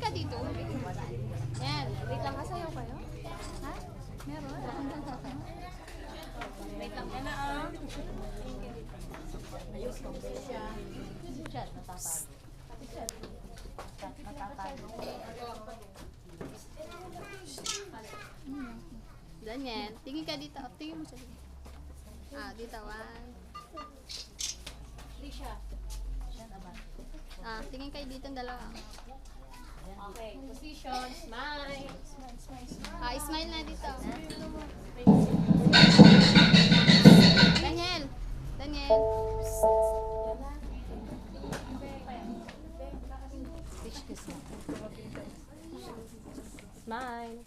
ka dito. Yan. Wait lang, kasayaw kayo? Ha? Meron? Wait lang. Yan na, ayos ko. Chat, natatalo. Chat, natatalo. Daniel, tingin ka dito. Tingin mo siya dito. Dito, 1. Tingin kayo dito ang dalawa. Okay, position, smile. Smile na dito. Daniel. Daniel. Smile.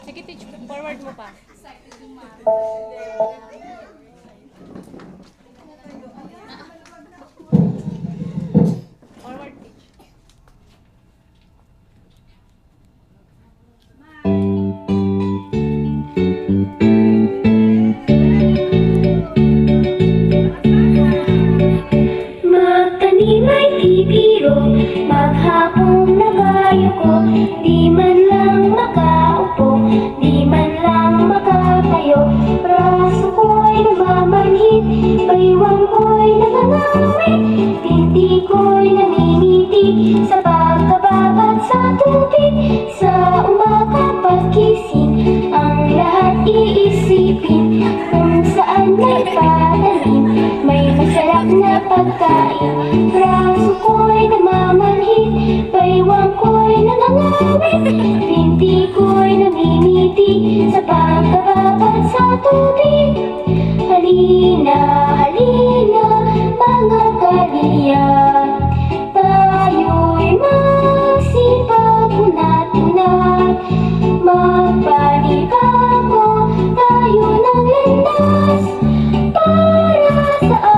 Sige, teach. Forward mo pa. Forward, teach. Magtanim ay di biro, maghapong nagayuko, di man lang makaupo, di man lang makatayo. Braso ko'y namamanhid, baywang ko'y nangangawit, binti ko'y namimiti sa pagkababad sa tubig. Sa umaga pagkising, ang lahat iisipin, kung saan may pananim, may masarap na pagkain. Braso ko'y namamanhid, baywang ko'y nangangawit, binti ko'y namimiti sa pagkababad sa tubig. Halina, halina, mga kalinga.